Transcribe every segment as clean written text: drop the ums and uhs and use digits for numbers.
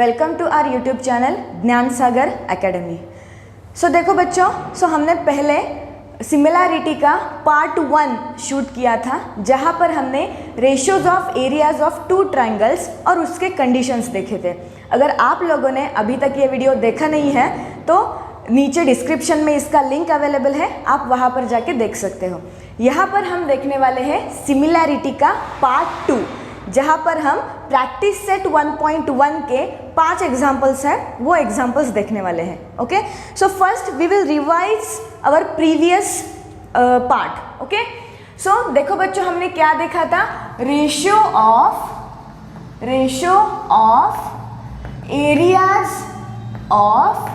Welcome to our YouTube channel Gyan Sagar academy. देखो बच्चों, हमने पहले सिमिलैरिटी का पार्ट 1 शूट किया था, जहाँ पर हमने ratios of areas of two triangles और उसके कंडीशंस देखे थे। अगर आप लोगों ने अभी तक ये वीडियो देखा नहीं है तो नीचे डिस्क्रिप्शन में इसका लिंक अवेलेबल है, आप वहाँ पर जाके देख सकते हो। यहाँ पर हम देखने वाले हैं सिमिलैरिटी का पार्ट 2, जहाँ पर हम प्रैक्टिस सेट 1.1 के 5 एग्जाम्पल्स हैं, वो एग्जाम्पल्स देखने वाले हैं। Okay, so first we will revise our previous part. Okay, so देखो बच्चों, हमने क्या देखा था? Ratio of areas of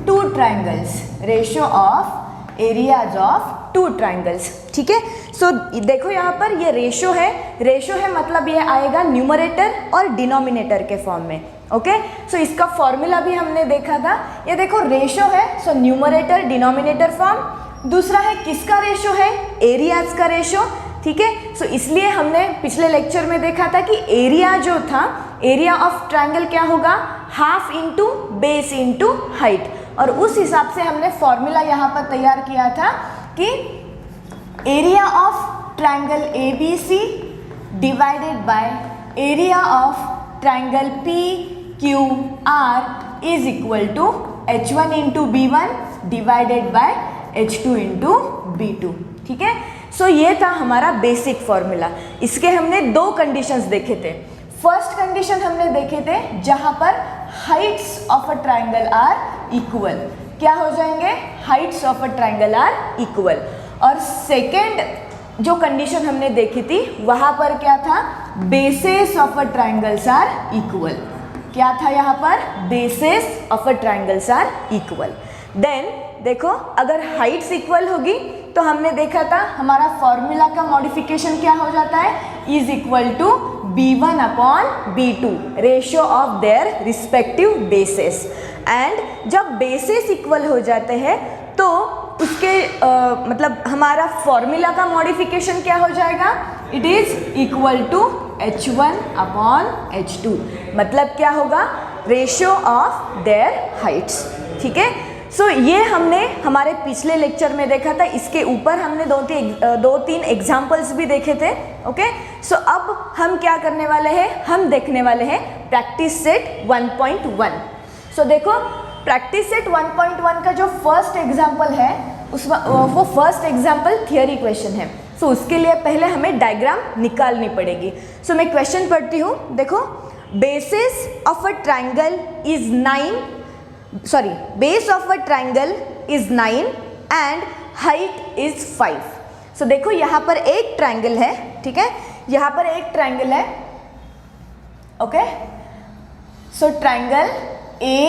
two triangles, ratio of areas of two triangles. ठीक है, सो देखो यहाँ पर ये रेशियो है मतलब ये आएगा न्यूमरेटर और डिनोमिनेटर के फॉर्म में। ओके, सो इसका फॉर्मूला भी हमने देखा था। ये देखो रेशियो है, सो न्यूमरेटर डिनोमिनेटर फॉर्म। दूसरा है किसका रेशियो है? एरियाज का रेशियो। ठीक है, सो इसलिए हमने पिछले लेक्चर में देखा था कि एरिया जो था, एरिया ऑफ ट्राइंगल क्या होगा? Half into base into height. और उस हिसाब से हमने फॉर्मूला यहाँ पर तैयार किया था कि area of triangle ABC divided by area of triangle PQR is equal to H1 into B1 divided by H2 into B2। ठीक है, सो ये था हमारा बेसिक फॉर्मूला। इसके हमने 2 कंडीशंस देखे थे। फर्स्ट कंडीशन हमने देखे थे जहां पर heights of a triangle are equal. क्या हो जाएंगे? Heights of a triangle are equal. और सेकेंड जो कंडीशन हमने देखी थी वहां पर क्या था? Bases of a triangles are equal. क्या था यहाँ पर? Bases of a triangles are equal. Then देखो, अगर हाइट्स इक्वल होगी तो हमने देखा था हमारा फॉर्मूला का मॉडिफिकेशन क्या हो जाता है? Is equal to B1 upon B2, ratio of their respective bases. And जब बेसेस इक्वल हो जाते हैं तो उसके मतलब हमारा फॉर्मूला का मॉडिफिकेशन क्या हो जाएगा? It is equal to H1 upon H2, मतलब क्या होगा? Ratio of their heights. ठीक है, सो ये हमने हमारे पिछले लेक्चर में देखा था। इसके ऊपर हमने दो तीन एग्जाम्पल्स भी देखे थे। ओके, सो अब हम क्या करने वाले हैं? हम देखने वाले हैं प्रैक्टिस सेट 1.1। सो देखो, प्रैक्टिस सेट 1.1 का जो फर्स्ट एग्जाम्पल है वो फर्स्ट एग्जाम्पल थियरी क्वेश्चन है। सो उसके लिए पहले हमें डायग्राम निकालनी पड़ेगी। सो मैं क्वेश्चन पढ़ती हूँ। देखो, basis of a triangle is 9, base of a triangle is 9 and height is 5। सो देखो यहाँ पर एक ट्राइंगल है। ठीक है, यहाँ पर एक ट्राइंगल है। Okay, so triangle A,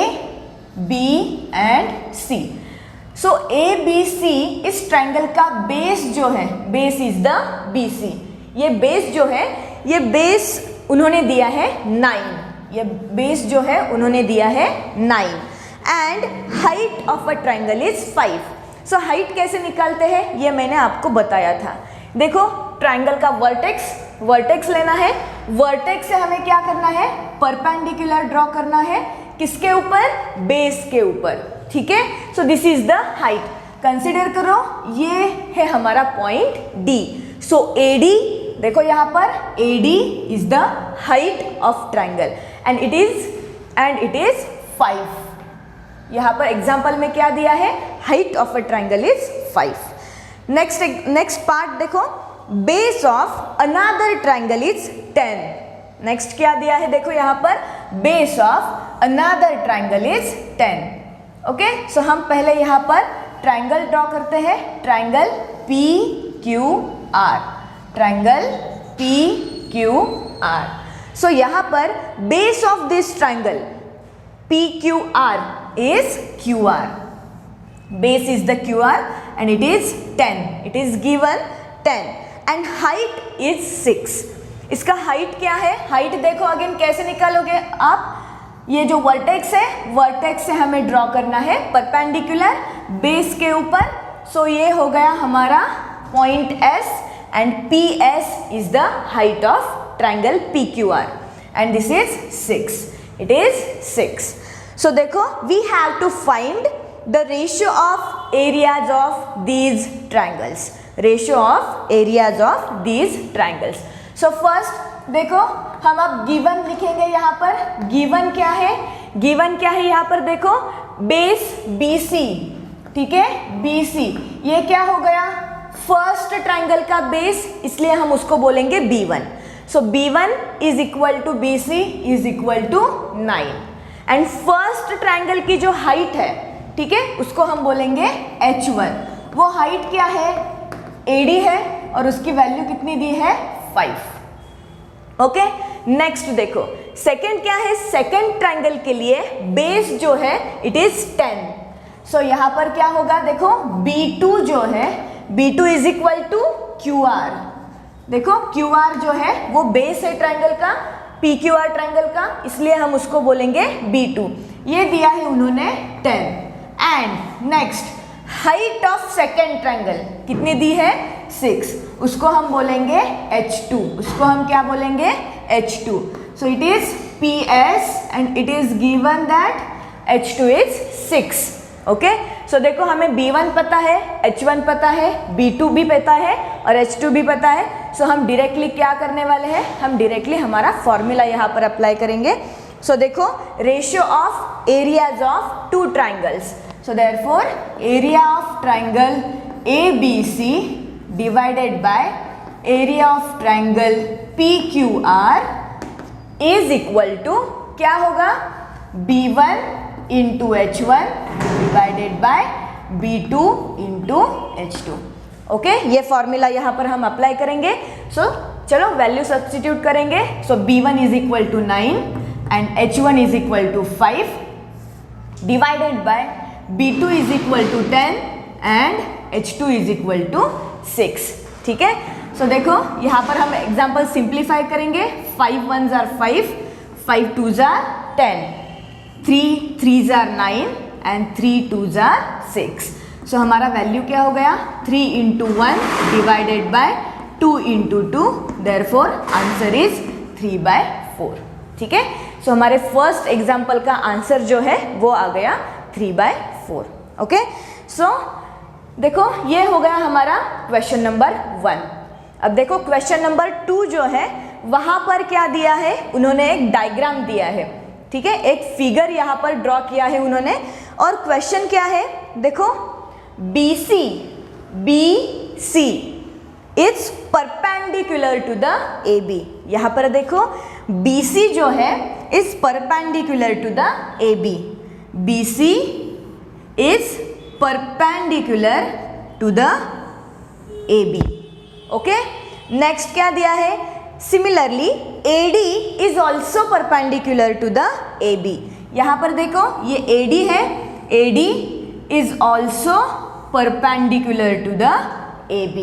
B and C। So ABC इस ट्राइंगल का बेस जो है, बेस इज द BC। ये बेस जो है, ये बेस उन्होंने दिया है 9। ये बेस जो है उन्होंने दिया है 9 and height of a triangle is 5। So height कैसे निकालते हैं ये मैंने आपको बताया था। देखो, ट्राइंगल का वर्टेक्स लेना है। वर्टेक्स से हमें क्या करना है? परपेंडिकुलर ड्रॉ करना है। किसके ऊपर? बेस के ऊपर। ठीक है, so this is the height. Consider करो ये है हमारा पॉइंट D। सो AD, देखो यहाँ पर AD is the height of triangle and it is 5। यहाँ पर एग्जाम्पल में क्या दिया है? Height of a triangle is 5। Next part देखो, base of another triangle is 10। Next क्या दिया है? देखो यहाँ पर base of another triangle is 10। Okay, so हम पहले यहाँ पर ट्राइंगल ड्रॉ करते हैं। Triangle PQR, triangle PQR। So यहाँ पर base of this triangle PQR is QR. Base is the QR and it is 10. It is given 10 and height is 6. इसका height क्या है? हाइट देखो अगेन कैसे निकालोगे आप? ये जो वर्टेक्स है, वर्टेक्स से हमें ड्रॉ करना है परपेंडिकुलर बेस के ऊपर। सो ये हो गया हमारा point S and PS is the height of triangle PQR and this is 6। It is 6. So देखो we have to find the ratio of areas of these triangles. Ratio of areas of these triangles. So first देखो हम अब given लिखेंगे. यहाँ पर given क्या है? Given क्या है यहाँ पर देखो, बेस BC. ठीक है, BC ये क्या हो गया? फर्स्ट ट्राइंगल का बेस, इसलिए हम उसको बोलेंगे B1. So B1 is equal to BC is equal to 9. And first triangle की जो हाइट है, ठीक है, उसको हम बोलेंगे H1. वो हाइट क्या है? AD है और उसकी वैल्यू कितनी दी है? 5. ओके, नेक्स्ट देखो सेकंड क्या है? सेकंड ट्राइंगल के लिए बेस जो है इट इज 10. सो यहाँ पर क्या होगा? देखो B2 जो है, B2 is equal to QR. देखो QR जो है वो बेस है ट्राइंगल का, PQR ट्राइंगल का, इसलिए हम उसको बोलेंगे B2. ये दिया है उन्होंने 10. And next height of second triangle कितनी दी है? 6. उसको हम बोलेंगे H2. उसको हम क्या बोलेंगे? H2. So it is PS and it is given that H2 is 6. Okay, so देखो हमें B1 पता है, H1 पता है, B2 भी पता है और H2 भी पता है. सो हम डायरेक्टली क्या करने वाले हैं? हम डायरेक्टली हमारा फॉर्मूला यहाँ पर अप्लाई करेंगे. सो देखो ratio of areas of two triangles. So therefore area of triangle ABC divided by area of triangle PQR is equal to क्या होगा? B1 into H1 divided by B2 into H2. Okay, ये formula यहाँ पर हम apply करेंगे. सो चलो value substitute करेंगे. सो B1 is equal to 9 and H1 is equal to 5 divided by B2 is equal to 10 and H2 is equal to 6. ठीक है, सो देखो यहाँ पर हम एग्जाम्पल सिंप्लीफाई करेंगे. 5 1s are 5, 5 2s are 10, 3 3s are 9 and 3 2s are 6. सो हमारा value क्या हो गया? 3 into 1 divided by 2 into 2. Therefore answer is 3/4. ठीक है, सो हमारे फर्स्ट एग्जाम्पल का आंसर जो है वो आ गया 3/4. ओके, सो देखो ये हो गया हमारा क्वेश्चन नंबर 1. अब देखो क्वेश्चन नंबर 2 जो है वहां पर क्या दिया है? उन्होंने एक डायग्राम दिया है. ठीक है, एक फिगर यहाँ पर ड्रॉ किया है उन्होंने. और क्वेश्चन क्या है? देखो BC is perpendicular to the AB. यहाँ पर देखो BC जो है is perpendicular to the AB. BC is perpendicular to the AB. Okay, next क्या दिया है? Similarly AD is also perpendicular to the AB. यहाँ पर देखो ये AD है, AD is also perpendicular to the AB.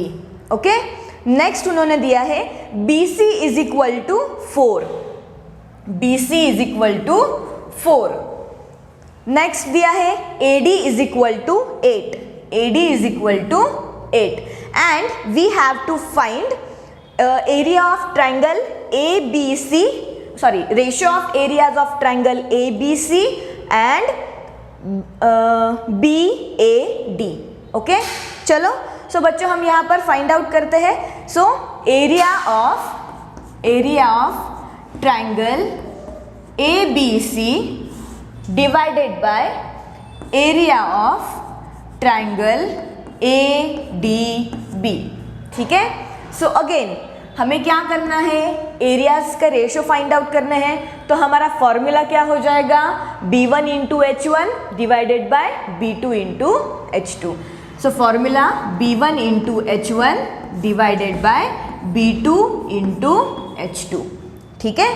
Okay, next उन्होंने दिया है BC is equal to 4. BC is equal to 4. Next दिया है AD is equal to 8. AD is equal to 8 and we have to find area of triangle ABC, sorry ratio of areas of triangle ABC and BAD. Okay, चलो so बच्चों हम यहाँ पर find out करते हैं. So area of triangle ABC divided by area of triangle ADB. ठीक है, so again हमें क्या करना है? एरियाज का रेशियो फाइंड आउट करना है. तो हमारा फॉर्मूला क्या हो जाएगा? B1 into H1 divided by B2 into H2. So formula B1 into H1 divided by B2 into H2. ठीक है,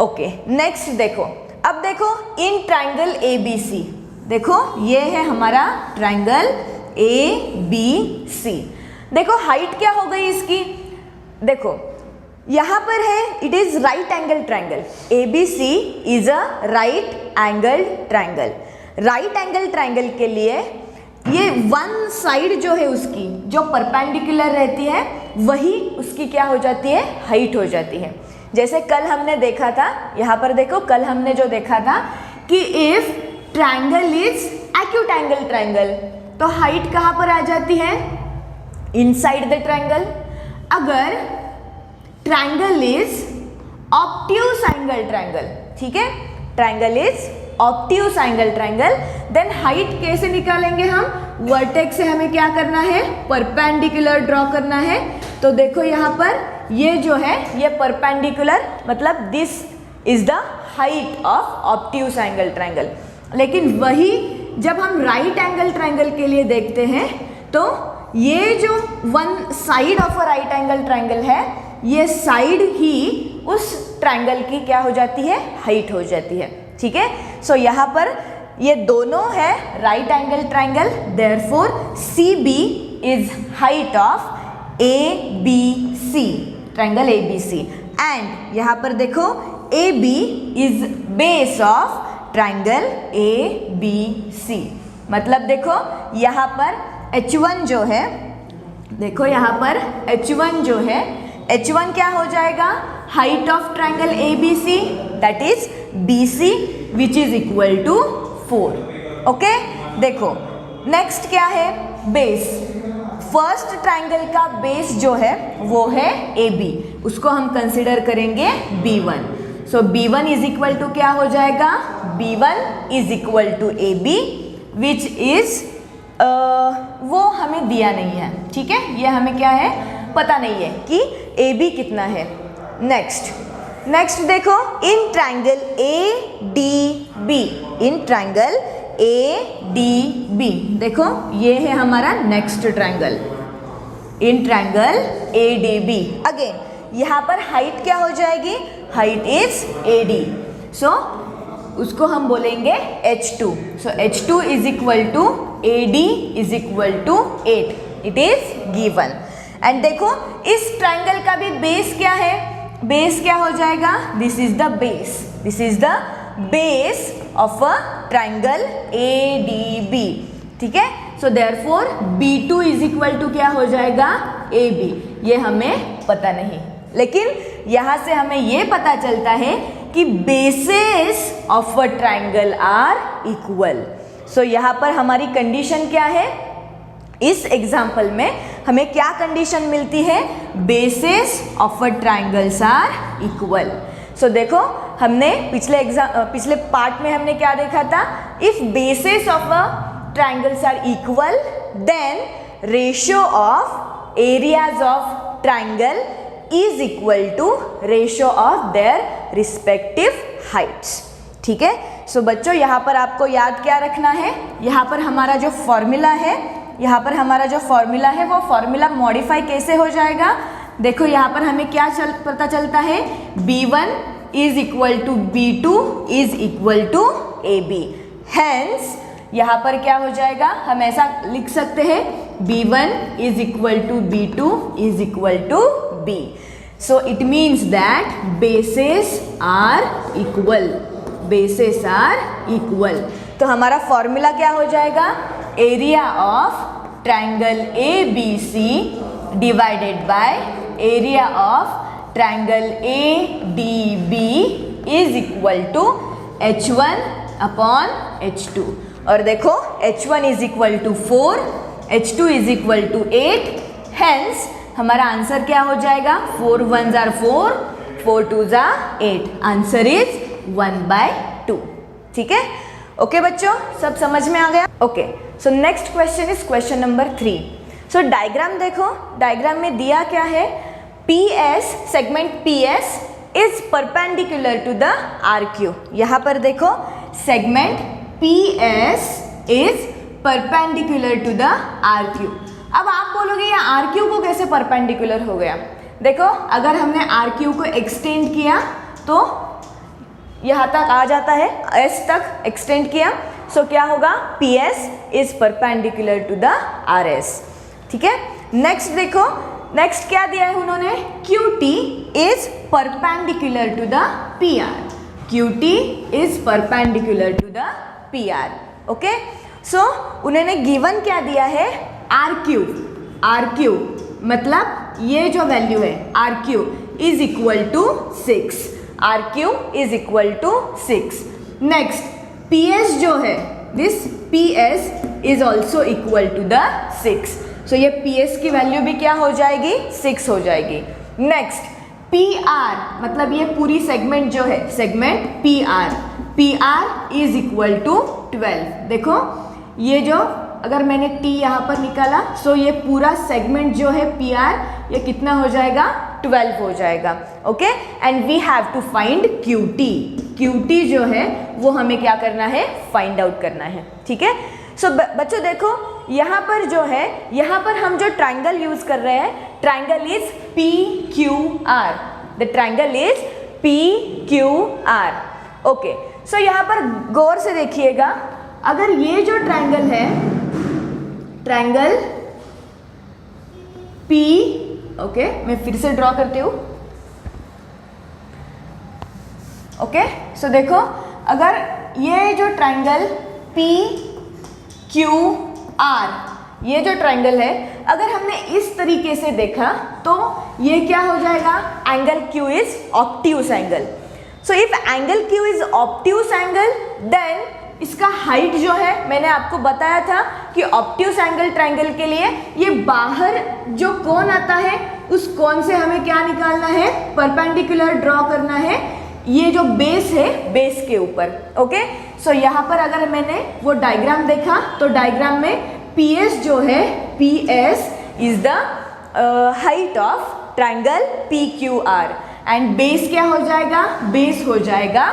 ओके, नेक्स्ट देखो. अब देखो इन ट्राइंगल ABC, देखो ये है हमारा ट्राइंगल ABC. देखो हाइट क्या हो गई इसकी? देखो यहाँ पर है it is right angle triangle. ABC is a right angle triangle. Right angle triangle के लिए ये वन साइड जो है उसकी जो परपेंडिकुलर रहती है वही उसकी क्या हो जाती है? हाइट हो जाती है. जैसे कल हमने देखा था, यहाँ पर देखो कल हमने जो देखा था कि if triangle is acute angle triangle, तो हाइट कहाँ पर आ जाती है, इनसाइड द ट्राइंगल। अगर triangle is obtuse angle triangle, ठीक है, triangle is obtuse angle triangle, then height कैसे निकालेंगे हम, वर्टेक्स से हमें क्या करना है, परपेंडिकुलर ड्रॉ करना है। तो देखो यहाँ पर ये जो है ये परपेंडिकुलर, मतलब this is the height of obtuse angle triangle. लेकिन वही जब हम राइट एंगल ट्राइंगल के लिए देखते हैं तो ये जो one side of a right angle triangle है, ये साइड ही उस ट्राइंगल की क्या हो जाती है, हाइट हो जाती है, ठीक है। सो यहाँ पर ये दोनों है right angle triangle, therefore CB is height of ABC, triangle ABC। And यहाँ पर देखो AB is base of triangle ABC। मतलब देखो यहाँ पर H1 जो है, देखो यहाँ पर H1 जो है, H1 क्या हो जाएगा, height of triangle ABC, that is BC which is equal to 4। Okay, देखो नेक्स्ट क्या है, बेस। फर्स्ट ट्राइंगल का बेस जो है वो है AB, उसको हम कंसिडर करेंगे B1। So B1 is equal to क्या हो जाएगा, B1 is equal to AB which is वो हमें दिया नहीं है, ठीक है, ये हमें क्या है पता नहीं है कि AB कितना है। नेक्स्ट देखो in triangle ADB, in triangle ADB, देखो ये है हमारा next triangle, in triangle ADB। Again यहाँ पर हाइट क्या हो जाएगी, हाइट इज AD, सो उसको हम बोलेंगे H2। So H2 is equal to AD is equal to 8, it is given. And देखो इस ट्राइंगल का भी बेस क्या है, बेस क्या हो जाएगा, this is the base, this is the base of a triangle ADB, ठीक है। So therefore B2 is equal to क्या हो जाएगा, AB। ये हमें पता नहीं, लेकिन यहाँ से हमें ये पता चलता है कि bases of a triangle are equal. So यहाँ पर हमारी कंडीशन क्या है, इस एग्जाम्पल में हमें क्या कंडीशन मिलती है, bases of a triangles are equal. So देखो हमने पिछले पार्ट में हमने क्या देखा था, if bases of a triangles are equal then ratio of areas of triangle is equal to ratio of their respective heights, ठीक है। सो बच्चों यहाँ पर आपको याद क्या रखना है, यहाँ पर हमारा जो फॉर्मूला है, यहाँ पर हमारा जो फॉर्मूला है वो फॉर्मूला मॉडिफाई कैसे हो जाएगा, देखो यहाँ पर हमें क्या पता चलता है, B1 is equal to B2 is equal to AB। Hence यहाँ पर क्या हो जाएगा, हम ऐसा लिख सकते हैं B1 is equal to B2 is equal to B। So it means that bases are equal, bases are equal. तो हमारा फॉर्मूला क्या हो जाएगा, area of triangle ABC divided by area of triangle ADB is equal to H1 upon H2। और देखो H1 is equal to 4, H2 is equal to 8, hence हमारा answer क्या हो जाएगा, 4 1s are 4, 4 2s are 8, answer is 1/2, ठीक है। Okay बच्चों, सब समझ में आ गया। Okay, so next question is question number 3। सो डायग्राम देखो, डायग्राम में दिया क्या है, PS segment PS is perpendicular to the RQ। यहाँ पर देखो segment PS is perpendicular to the RQ। अब आप बोलोगे ये RQ को कैसे परपेंडिकुलर हो गया, देखो अगर हमने RQ को एक्सटेंड किया तो यहाँ तक आ जाता है, S तक एक्सटेंड किया, सो क्या होगा, PS is perpendicular to the RS, ठीक है। नेक्स्ट देखो, नेक्स्ट क्या दिया है उन्होंने, QT is perpendicular to the PR, QT is perpendicular to the PR, okay. So उन्होंने गिवन क्या दिया है, RQ मतलब ये जो वैल्यू है RQ, is equal to 6, RQ is equal to 6। Next PS जो है, this PS is also equal to the 6। So ये PS की वैल्यू भी क्या हो जाएगी, 6 हो जाएगी। नेक्स्ट PR मतलब ये पूरी सेगमेंट जो है, segment PR is equal to 12। देखो ये जो अगर मैंने T यहाँ पर निकाला, सो ये पूरा सेगमेंट जो है PR ये कितना हो जाएगा, 12 हो जाएगा। Okay, and we have to find QT जो है वो हमें क्या करना है, फाइंड आउट करना है। ठीक है, सो बच्चों देखो यहाँ पर जो है, यहाँ पर हम जो ट्राइंगल यूज कर रहे हैं, triangle is PQR, the triangle is PQR। Okay, so यहाँ पर गौर से देखिएगा, अगर ये जो ट्राइंगल है, ट्राइंगल P, ओके मैं फिर से ड्रॉ करती हूँ। ओके, सो देखो अगर ये जो ट्राइंगल PQR, ये जो ट्राइंगल है, अगर हमने इस तरीके से देखा तो ये क्या हो जाएगा, angle Q is obtuse angle. So if angle Q is obtuse angle, then इसका हाइट जो है, मैंने आपको बताया था कि ऑब्ट्यूस एंगल ट्राइंगल के लिए ये बाहर जो कोण आता है, उस कोण से हमें क्या निकालना है, परपेंडिकुलर ड्रॉ करना है, ये जो बेस है, बेस के ऊपर। ओके, सो यहाँ पर अगर मैंने वो डायग्राम देखा तो डायग्राम में PS जो है, PS is the height of triangle PQR and base क्या हो जाएगा, बेस हो जाएगा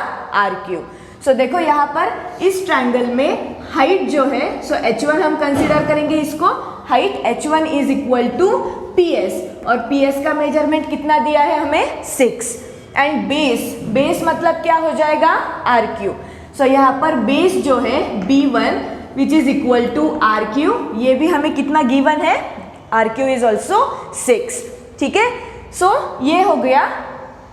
RQ। सो देखो यहाँ पर इस ट्राइंगल में हाइट जो है, सो H1 हम कंसीडर करेंगे इसको, height H1 is equal to PS और PS का मेजरमेंट कितना दिया है हमें, 6 एंड बेस मतलब क्या हो जाएगा, RQ। सो यहाँ पर बेस जो है B1 which is equal to RQ, ये भी हमें कितना गिवन है, RQ इज ऑल्सो 6। ठीक है, सो ये हो गया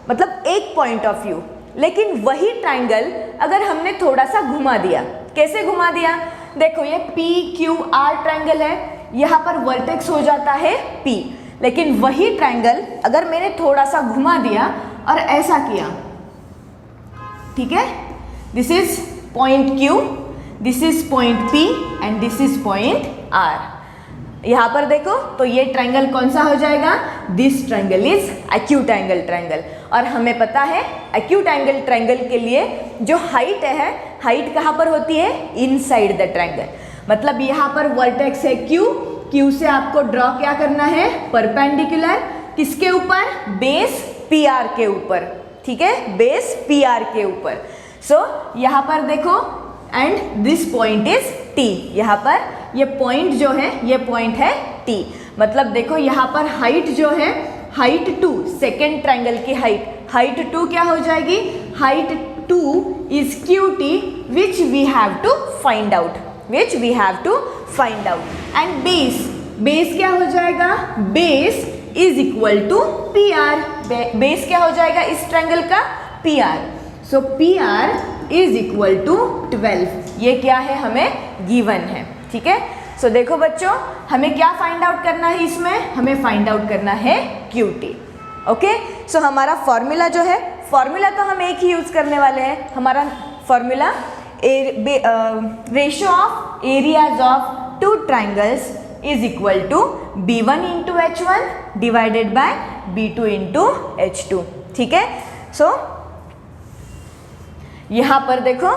मतलब एक पॉइंट ऑफ व्यू। लेकिन वही ट्राइंगल अगर हमने थोड़ा सा घुमा दिया, कैसे घुमा दिया, देखो ये PQR ट्राइंगल है, यहाँ पर वर्टेक्स हो जाता है P, लेकिन वही ट्राइंगल अगर मैंने थोड़ा सा घुमा दिया और ऐसा किया, ठीक है, this is point Q, this is point P and this is point R। यहाँ पर देखो तो ये ट्राइंगल कौन सा हो जाएगा, this triangle is acute angle triangle. और हमें पता है एक्यूट एंगल ट्राइंगल के लिए जो हाइट है, हाइट कहाँ पर होती है, इनसाइड द ट्राइंगल। मतलब यहाँ पर वर्टेक्स है Q से आपको ड्रॉ क्या करना है, परपेंडिकुलर, किसके ऊपर, बेस PR के ऊपर। ठीक है, बेस PR के ऊपर। सो यहाँ पर देखो and this point is T, यहाँ पर ये पॉइंट जो है, ये पॉइंट है T। मतलब देखो यहाँ पर हाइट जो है, हाइट 2, सेकेंड ट्राइंगल की हाइट 2 क्या हो जाएगी, height 2 is QT which we have to find out, and base क्या हो जाएगा, base is equal to PR, base क्या हो जाएगा इस ट्राइंगल का, PR। So PR is equal to 12, ये क्या है हमें गिवन है। ठीक है, सो देखो बच्चों हमें क्या फाइंड आउट करना है, इसमें हमें फाइंड आउट करना है QT। ओके, सो हमारा फॉर्मूला जो है, फॉर्मूला तो हम एक ही यूज करने वाले हैं, हमारा formula ratio of areas of two triangles is equal to B1 into H1 divided by B2 into H2। ठीक है, सो यहाँ पर देखो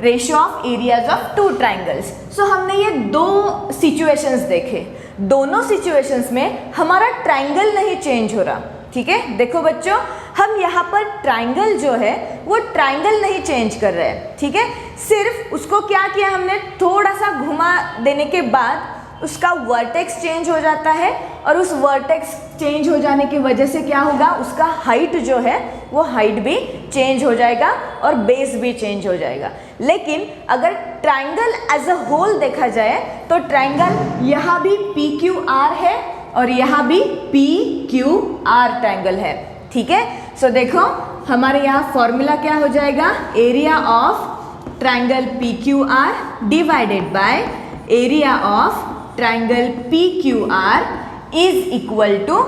ratio of areas of two triangles. So हमने ये दो सिचुएशंस देखे, दोनों सिचुएशंस में हमारा ट्राइंगल नहीं चेंज हो रहा। ठीक है, देखो बच्चों हम यहाँ पर ट्राइंगल जो है वो ट्राइंगल नहीं चेंज कर रहे हैं। ठीक है, सिर्फ उसको क्या किया हमने, थोड़ा सा घुमा देने के बाद उसका वर्टेक्स चेंज हो जाता है और उस वर्टेक्स चेंज हो जाने की वजह से क्या होगा, उसका हाइट जो है वो हाइट भी चेंज हो जाएगा और बेस भी चेंज हो जाएगा। लेकिन अगर ट्राइंगल एज अ होल देखा जाए तो ट्राइंगल यहाँ भी PQR है और यहाँ भी PQR ट्राइंगल है। ठीक है, सो देखो हमारे यहाँ फॉर्मूला क्या हो जाएगा, area of triangle PQR divided by area of triangle PQR is equal to,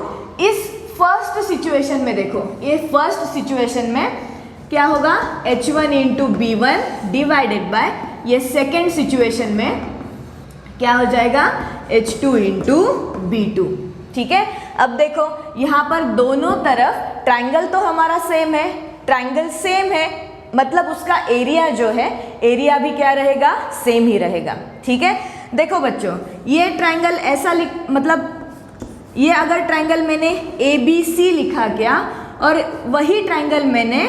इस फर्स्ट फर्स्ट सिचुएशन में देखो, ये फर्स्ट सिचुएशन में क्या होगा, H1 into B1 divided by, ये सेकेंड सिचुएशन में क्या हो जाएगा, H2 इंटू B2। ठीक है, अब देखो यहाँ पर दोनों तरफ ट्राइंगल तो हमारा सेम है, ट्राइंगल सेम है, मतलब उसका एरिया जो है, एरिया भी क्या रहेगा, सेम ही रहेगा। ठीक है, देखो बच्चों, ये ट्राइंगल ऐसा मतलब ये अगर ट्राइंगल मैंने ABC लिखा क्या और वही ट्राइंगल मैंने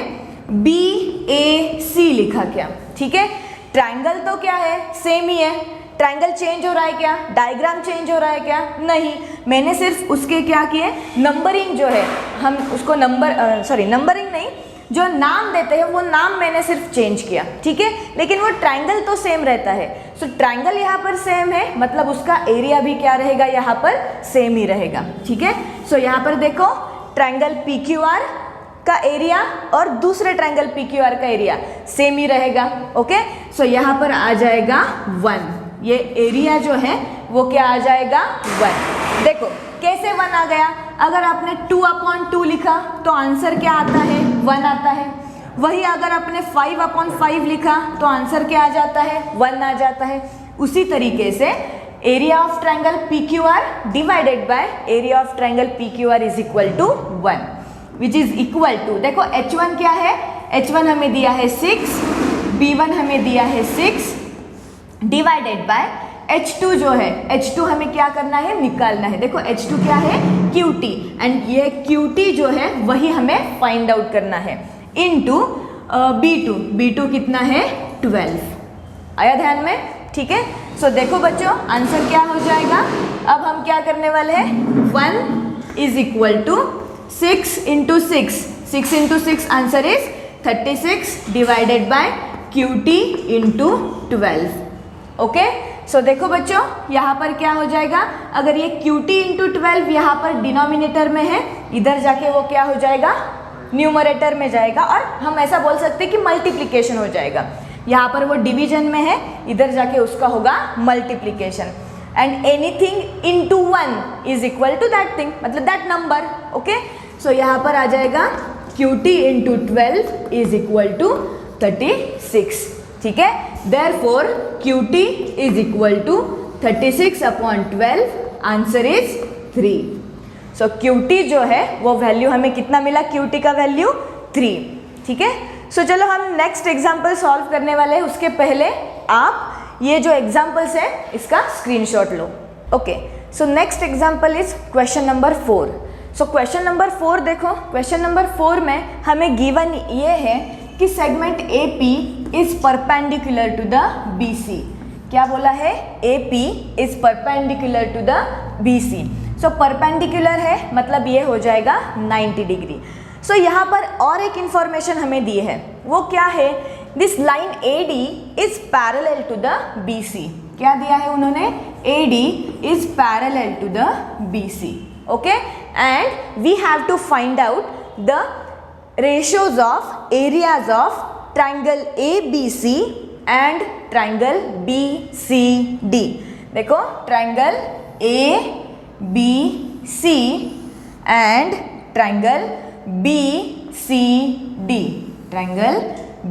BAC लिखा क्या, ठीक है, ट्राइंगल तो क्या है, सेम ही है, ट्राइंगल चेंज हो रहा है क्या, डायग्राम चेंज हो रहा है क्या, नहीं, मैंने सिर्फ उसके क्या किए, नंबरिंग जो है, हम उसको नंबरिंग नहीं, जो नाम देते हैं वो नाम मैंने सिर्फ चेंज किया। ठीक है, लेकिन वो ट्राइंगल तो सेम रहता है। सो ट्राइंगल यहाँ पर सेम है, मतलब उसका एरिया भी क्या रहेगा, यहाँ पर सेम ही रहेगा। ठीक है, सो यहाँ पर देखो ट्राइंगल PQR का एरिया और दूसरे ट्राइंगल PQR का एरिया सेम ही रहेगा। ओके, सो यहाँ पर आ जाएगा 1, ये एरिया जो है वो क्या आ जाएगा, 1। देखो कैसे 1 आ गया, अगर आपने 2/2 लिखा तो आंसर क्या आता है, 1 आता है। वही अगर आपने 5/5 लिखा तो आंसर क्या आ जाता है, 1 आ जाता है। उसी तरीके से area of triangle PQR divided by area of triangle PQR is equal to 1, which is equal to, देखो H1 क्या है, H1 हमें दिया है 6, B1 हमें दिया है 6 डिवाइडेड बाय H2 जो है, H2 हमें क्या करना है, निकालना है। देखो H2 क्या है, QT, एंड ये QT जो है वही हमें फाइंड आउट करना है, इनटू B2 कितना है, 12। आया ध्यान में? ठीक है, सो देखो बच्चों आंसर क्या हो जाएगा, अब हम क्या करने वाले हैं, 1 is equal to 6 into 6 into 6 answer is 36 divided by QT into 12। Okay, so देखो बच्चों यहाँ पर क्या हो जाएगा, अगर ये QT इंटू 12 यहाँ पर डिनोमिनेटर में है, इधर जाके वो क्या हो जाएगा, न्यूमरेटर में जाएगा, और हम ऐसा बोल सकते हैं कि मल्टीप्लिकेशन हो जाएगा। यहाँ पर वो डिवीजन में है, इधर जाके उसका होगा multiplication, and anything into 1 is equal to that thing, मतलब दैट नंबर। ओके, सो यहाँ पर आ जाएगा QT into 12 is equal to 36। ठीक है, therefore QT is equal to 36/12, answer is 3। So QT जो है वो वैल्यू हमें कितना मिला, QT का वैल्यू 3। ठीक है, सो चलो हम नेक्स्ट एग्जाम्पल सॉल्व करने वाले हैं, उसके पहले आप ये जो एग्जाम्पल्स है इसका screenshot low. Okay, so next example is question number 4। So question number 4 देखो, क्वेश्चन नंबर 4 में हमें गिवन ये है कि segment AP is perpendicular to the BC। क्या बोला है, AP is perpendicular to the BC। So perpendicular है मतलब ये हो जाएगा 90 डिग्री। सो यहाँ पर और एक इंफॉर्मेशन हमें दी है, वो क्या है, this line AD is parallel to the BC। क्या दिया है उन्होंने, AD is parallel to the BC। Okay, and we have to find out the ratios of areas of triangle ABC and triangle BCD। देखो triangle ABC and triangle BCD, triangle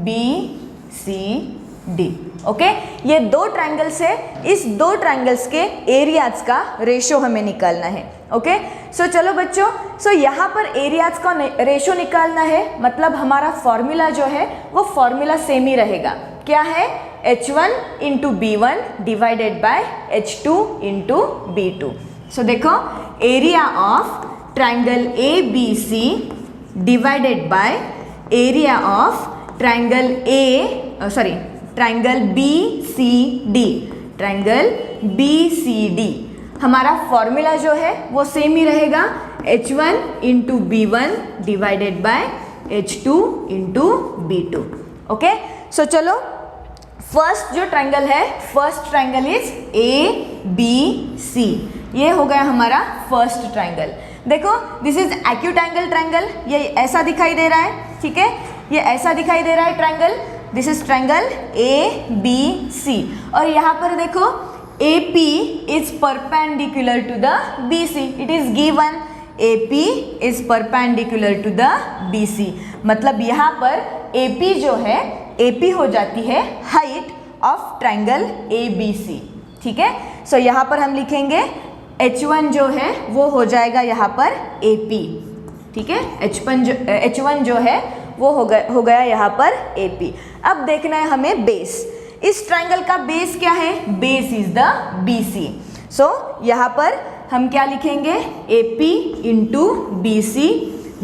BCD। Okay, ये दो triangles है, इस दो triangles के areas का ratio हमें निकालना है। ओके, सो चलो बच्चों, सो यहाँ पर एरियाज का रेशो निकालना है, मतलब हमारा फॉर्मूला जो है वो फॉर्मूला सेम ही रहेगा। क्या है, H1 into B1 divided by H2 into B2। So देखो area of triangle ABC divided by area of triangle triangle BCD, triangle BCD, हमारा फॉर्मूला जो है वो सेम ही रहेगा, H1 into B1 divided by H2 into B2। Okay, so चलो first जो triangle है, फर्स्ट ट्राइंगल इज ABC। ये हो गया हमारा फर्स्ट ट्राइंगल। देखो this is acute angle triangle, ये ऐसा दिखाई दे रहा है। ठीक है, ये ऐसा दिखाई दे रहा है triangle, this is triangle ABC, और यहाँ पर देखो AP is perpendicular to the BC, it is given। AP is perpendicular to the BC। मतलब यहाँ पर AP जो है, AP हो जाती है हाइट ऑफ ट्राइंगल ABC। ठीक है, सो यहाँ पर हम लिखेंगे H1 जो है वो हो जाएगा यहाँ पर AP। ठीक है, H1 जो है वो हो गया यहाँ पर AP। अब देखना है हमें बेस। इस ट्राइंगल का बेस क्या है? Base is the BC। सो यहाँ पर हम क्या लिखेंगे? AP into BC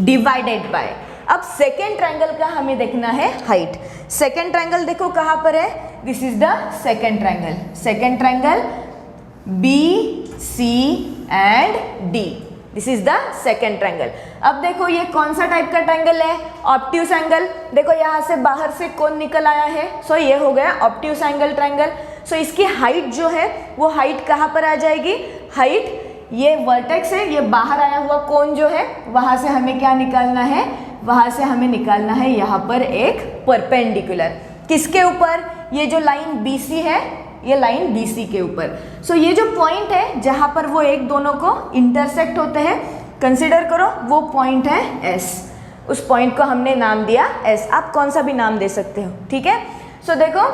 divided bye. अब सेकेंड ट्राइंगल का हमें देखना है हाइट। सेकेंड ट्राइंगल देखो कहाँ पर है? This is the second triangle. Second triangle BC and D, this is the second triangle. अब देखो ये कौन सा टाइप का ट्राइंगल है? Obtuse angle. देखो यहाँ से बाहर से कौन निकल आया है? सो ये हो गया ऑब्ट्यूस एंगल ट्राइंगल। सो इसकी हाइट जो है वो हाइट कहाँ पर आ जाएगी? हाइट, ये वर्टेक्स है, ये बाहर आया हुआ कोन जो है वहाँ से हमें क्या निकालना है? वहाँ से हमें निकालना है यहाँ पर एक परपेंडिकुलर। किसके ऊपर? ये जो लाइन BC है, ये लाइन BC के ऊपर। सो ये जो पॉइंट है जहाँ पर वो एक दोनों को इंटरसेक्ट होते हैं, कंसिडर करो वो पॉइंट है S। उस पॉइंट को हमने नाम दिया S। आप कौन सा भी नाम दे सकते हो। ठीक है, सो देखो,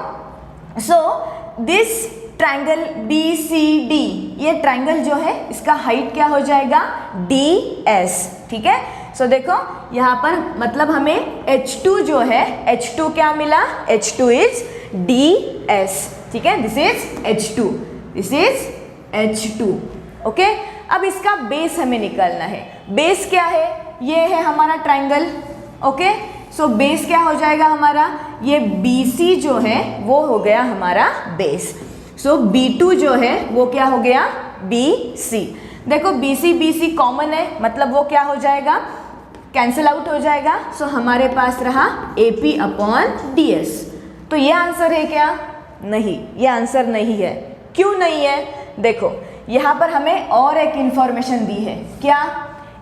सो दिस ट्राइंगल BCD, ये ट्राइंगल जो है इसका हाइट क्या हो जाएगा? DS। ठीक है, सो देखो यहाँ पर मतलब हमें H2 जो है, H2 क्या मिला? H2 is DS। ठीक है, this is H2, this is H2। Okay, अब इसका बेस हमें निकालना है। बेस क्या है? ये है हमारा ट्राइंगल। ओके, सो बेस क्या हो जाएगा हमारा? ये BC जो है वो हो गया हमारा बेस। सो B2 जो है वो क्या हो गया? BC। देखो BC कॉमन है, मतलब वो क्या हो जाएगा? कैंसिल आउट हो जाएगा। सो हमारे पास रहा AP अपॉन DS। तो ये आंसर है क्या? नहीं, ये आंसर नहीं है। क्यों नहीं है? देखो यहाँ पर हमें और एक इंफॉर्मेशन दी है। क्या?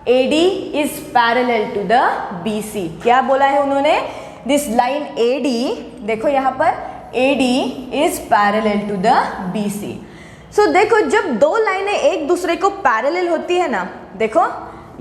AD is parallel to the BC। क्या बोला है उन्होंने? दिस लाइन AD, देखो यहाँ पर AD is parallel to the BC। So देखो जब दो लाइनें एक दूसरे को पैरेलल होती है ना, देखो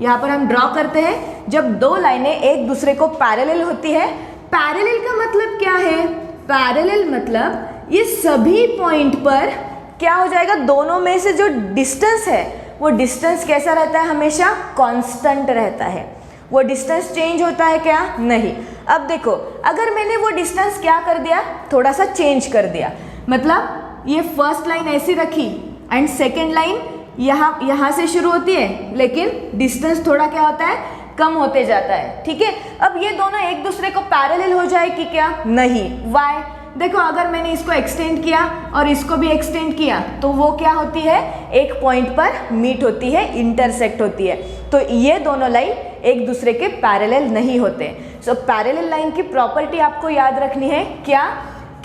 यहाँ पर हम ड्रॉ करते हैं, जब दो लाइनें एक दूसरे को पैरेलल होती है, पैरेलल का मतलब क्या है? पैरेलल मतलब ये सभी पॉइंट पर क्या हो जाएगा? दोनों में से जो डिस्टेंस है वो डिस्टेंस कैसा रहता है? हमेशा कांस्टेंट रहता है। वो डिस्टेंस चेंज होता है क्या? नहीं। अब देखो अगर मैंने वो डिस्टेंस क्या कर दिया? थोड़ा सा चेंज कर दिया, मतलब ये फर्स्ट लाइन ऐसी रखी एंड सेकेंड लाइन यहाँ से शुरू होती है, लेकिन डिस्टेंस थोड़ा क्या होता है? कम होते जाता है। ठीक है, अब ये दोनों एक दूसरे को पैरेलल हो जाएगी क्या? नहीं। वाई? देखो अगर मैंने इसको एक्सटेंड किया और इसको भी एक्सटेंड किया तो वो क्या होती है? एक पॉइंट पर मीट होती है, इंटरसेक्ट होती है। तो ये दोनों लाइन एक दूसरे के पैरेलल नहीं होते। सो पैरेलल लाइन की प्रॉपर्टी आपको याद रखनी है क्या?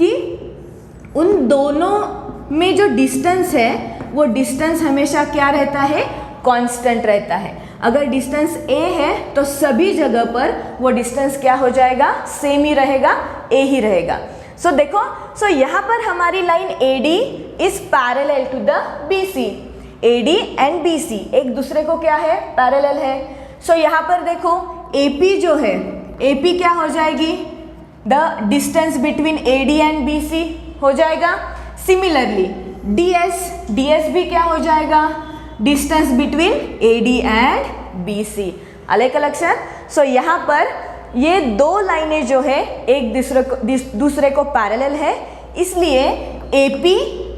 कि उन दोनों में जो डिस्टेंस है वो डिस्टेंस हमेशा क्या रहता है? कांस्टेंट रहता है। अगर डिस्टेंस A है तो सभी जगह पर वो डिस्टेंस क्या हो जाएगा? सेम ही रहेगा, A ही रहेगा। सो देखो, सो यहाँ पर हमारी line AD is parallel to the BC। AD and BC एक दूसरे को क्या है? पैरेलल है। सो यहाँ पर देखो AP जो है, AP क्या हो जाएगी? The distance between AD and BC हो जाएगा। सिमिलरली DS भी क्या हो जाएगा? Distance between AD and BC। अलग अलग सर। सो यहाँ पर ये दो लाइनें जो है एक दूसरे को पैरेलल है, इसलिए AP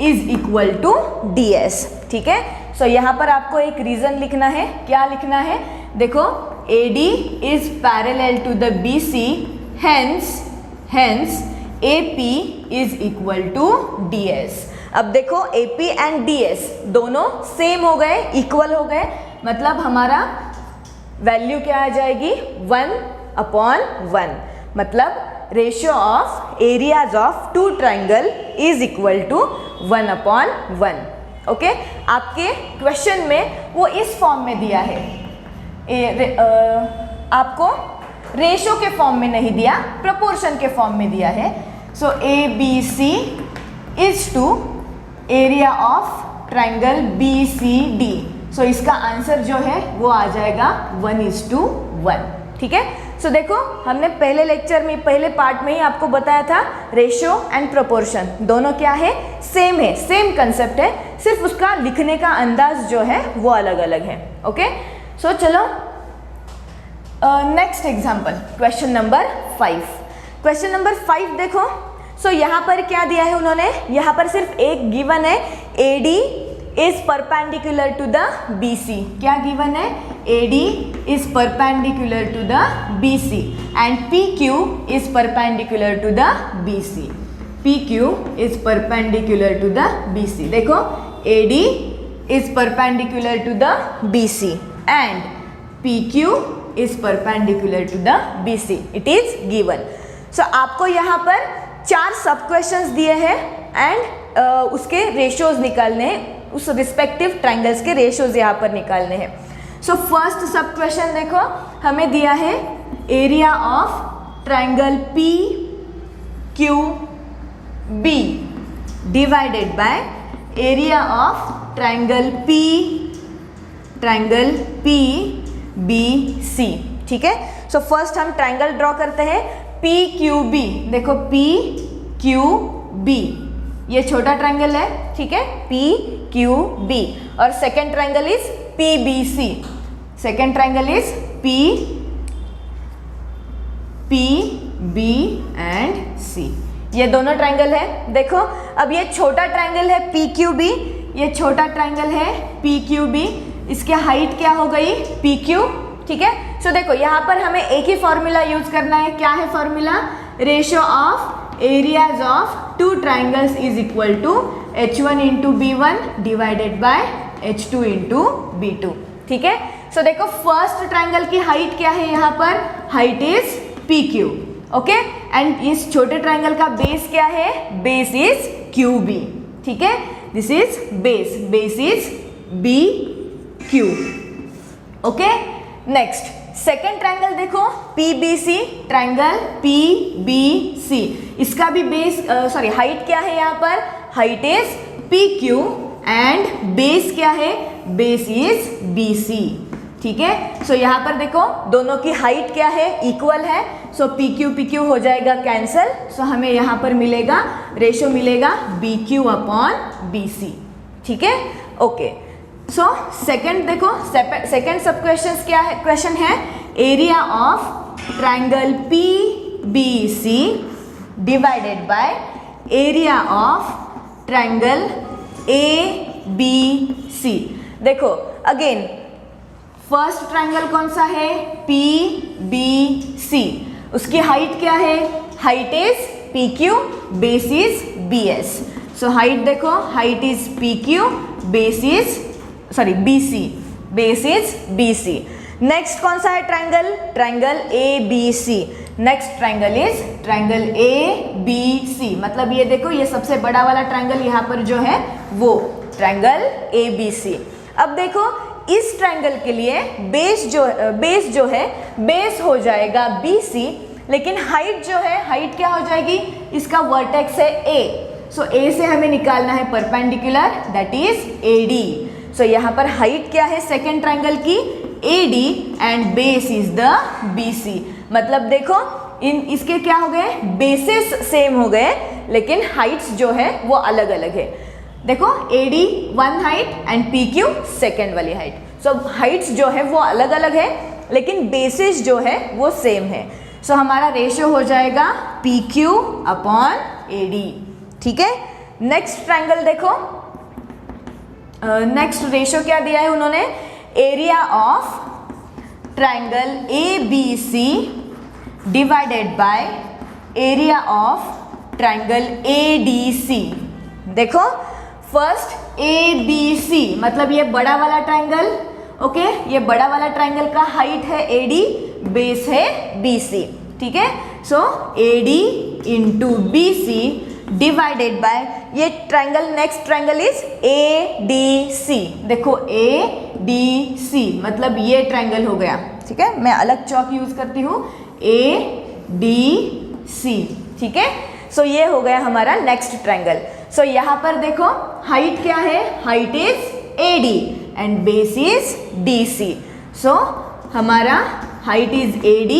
is equal to DS। ठीक है, सो यहाँ पर आपको एक रीजन लिखना है। क्या लिखना है? देखो AD is parallel to the BC, hence AP is equal to DS। अब देखो AP एंड DS दोनों सेम हो गए, इक्वल हो गए, मतलब हमारा वैल्यू क्या आ जाएगी? 1/1। मतलब ratio of areas of two triangle is equal to 1/1। Okay, आपके क्वेश्चन में वो इस फॉर्म में दिया है, आपको रेशियो के फॉर्म में नहीं दिया, प्रपोर्शन के फॉर्म में दिया है। So ABC is to area of triangle BCD। So इसका आंसर जो है वो आ जाएगा 1:1, ठीक है। सो देखो हमने पहले लेक्चर में, पहले पार्ट में ही आपको बताया था रेशियो एंड प्रोपोर्शन दोनों क्या है, सेम है, सेम कंसेप्ट है, सिर्फ उसका लिखने का अंदाज जो है वो अलग अलग है। ओके, सो चलो next example, question number 5। Question number 5 देखो, सो यहाँ पर क्या दिया है उन्होंने, यहाँ पर सिर्फ एक गिवन है, AD is perpendicular to the BC। क्या गिवन है, AD is perpendicular to the BC and PQ is perpendicular to the BC। PQ is perpendicular to the BC। देखो AD is perpendicular to the BC and PQ is perpendicular to the BC। It is given। So आपको यहाँ पर 4 सब questions दिए हैं and उसके ratios निकालने हैं, उस रिस्पेक्टिव ट्रायंगल्स के रेशियोज यहाँ पर निकालने हैं। सो फर्स्ट सब क्वेश्चन देखो, हमें दिया है area of triangle PQB divided by area of triangle PBC, ठीक है। सो फर्स्ट हम ट्रायंगल ड्रॉ करते हैं PQB। देखो PQB ये छोटा ट्रायंगल है, ठीक है, PQB, और second triangle is PBC। Second triangle is PB and C। ये दोनों ट्रायंगल है। देखो अब ये छोटा ट्रायंगल है PQB, ये छोटा ट्रायंगल है PQB, इसके हाइट क्या हो गई PQ, ठीक है। सो देखो यहाँ पर हमें एक ही फॉर्मूला यूज करना है, क्या है formula, ratio of areas of two triangles is equal to H1 into B1 divided by H2 into B2, ठीक है। सो देखो फर्स्ट ट्रायंगल की हाइट क्या है, यहाँ पर height is PQ, okay, and इस छोटे ट्रायंगल का बेस क्या है, बेस इज QB, ठीक है, this is base, base is BQ, okay. Next second triangle देखो PBC, ट्रायंगल PBC, इसका भी बेस सॉरी हाइट क्या है, यहाँ पर height is PQ and base क्या है, बेस इज BC, ठीक है। सो यहाँ पर देखो दोनों की हाइट क्या है, इक्वल है, सो PQ हो जाएगा कैंसल, सो हमें यहाँ पर मिलेगा रेशियो मिलेगा BQ अपॉन BC, ठीक है, ओके। सो सेकंड देखो, सेकंड सब क्वेश्चन क्या है, क्वेश्चन है area of triangle PBC divided by area of triangle ABC। देखो अगेन फर्स्ट ट्रायंगल कौन सा है, PBC, उसकी हाइट क्या है, height is PQ, base is BS। So height देखो, height is PQ, base is BC, base is BC। Next कौन सा है triangle, triangle ABC। Next triangle is triangle ABC, मतलब ये देखो ये सबसे बड़ा वाला ट्रायंगल यहाँ पर जो है वो ट्रायंगल ABC। अब देखो इस ट्रायंगल के लिए बेस जो है बेस हो जाएगा BC, लेकिन हाइट जो है, हाइट क्या हो जाएगी, इसका वर्टेक्स है A, सो A से हमें निकालना है परपेंडिकुलर, दैट इज AD। सो यहाँ पर हाइट क्या है सेकेंड ट्रायंगल की, AD and base is the BC। मतलब देखो इसके क्या हो गए, बेसिस सेम हो गए, लेकिन हाइट्स जो है वो अलग अलग है। देखो AD one height and PQ second वाली हाइट, सो हाइट्स जो है वो अलग अलग है, लेकिन बेसिस जो है वो सेम है। सो हमारा रेशियो हो जाएगा PQ अपॉन AD, ठीक है। नेक्स्ट ट्रायंगल देखो, नेक्स्ट रेशियो क्या दिया है उन्होंने, area of triangle ABC divided by area of triangle ADC। देखो फर्स्ट ABC, मतलब ये बड़ा वाला ट्रायंगल, ओके, ये बड़ा वाला ट्रायंगल का हाइट है AD, बेस है BC, ठीक है। So AD into BC divided by ये triangle, next triangle is ADC। देखो ADC मतलब ये ट्रायंगल हो गया, ठीक है, मैं अलग चौक यूज करती हूँ, ADC, ठीक है। सो ये हो गया हमारा नेक्स्ट ट्रायंगल। सो यहाँ पर देखो हाइट क्या है, height is AD, and base is DC. सो हमारा height is AD,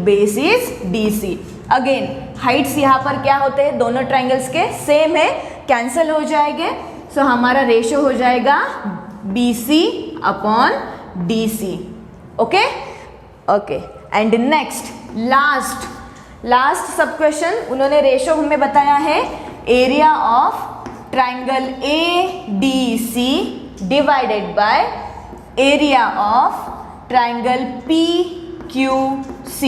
base is DC. Again Heights यहाँ पर क्या होते हैं, दोनों ट्राइंगल्स के सेम है, कैंसिल हो जाएंगे. सो हमारा रेशो हो जाएगा BC upon DC. Okay okay. And next last सब क्वेश्चन उन्होंने रेशो हमें बताया है area of triangle ADC divided by area of triangle PQC.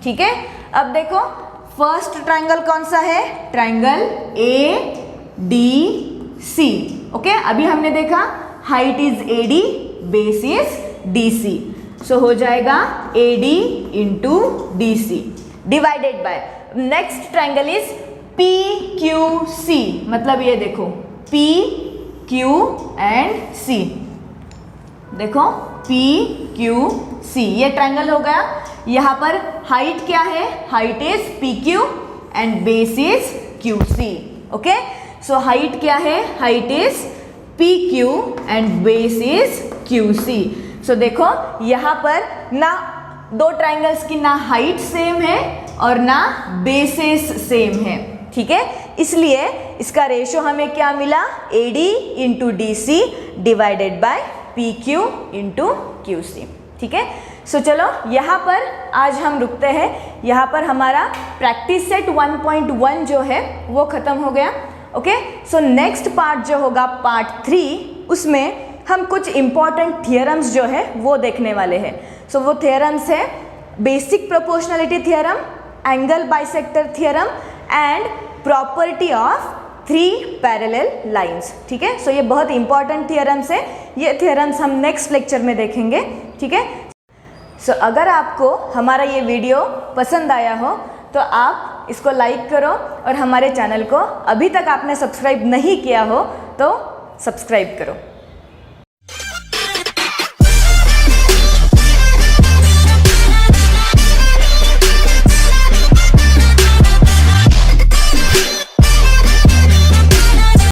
ठीक है. अब देखो फर्स्ट ट्राइंगल कौन सा है, ट्राइंगल ADC. ओके. अभी हमने देखा height is AD, base is DC. सो हो जाएगा AD into DC divided by next triangle is PQC. मतलब ये देखो PQ एंड C. देखो PQC ये ट्राइंगल हो गया. यहाँ पर हाइट क्या है, height is PQ and base is QC. Okay. So height क्या है, height is PQ and base is QC. सो देखो यहाँ पर ना दो ट्राइंगल्स की ना हाइट सेम है और ना बेसेस सेम है. ठीक है. इसलिए इसका रेशो हमें क्या मिला, AD into DC divided by PQ into QC. ठीक है. सो चलो यहाँ पर आज हम रुकते हैं. यहाँ पर हमारा प्रैक्टिस सेट 1.1 जो है वो ख़त्म हो गया. ओके. सो नेक्स्ट पार्ट जो होगा पार्ट 3, उसमें हम कुछ इम्पॉर्टेंट थियरम्स जो है वो देखने वाले हैं. सो वो थियरम्स है basic proportionality theorem, angle bisector theorem and property of 3 parallel lines. ठीक है. सो ये बहुत इंपॉर्टेंट थियरम्स है. ये थियरम्स हम नेक्स्ट लेक्चर में देखेंगे. ठीक है. सो अगर आपको हमारा ये वीडियो पसंद आया हो तो आप इसको लाइक करो और हमारे चैनल को अभी तक आपने सब्सक्राइब नहीं किया हो तो सब्सक्राइब करो.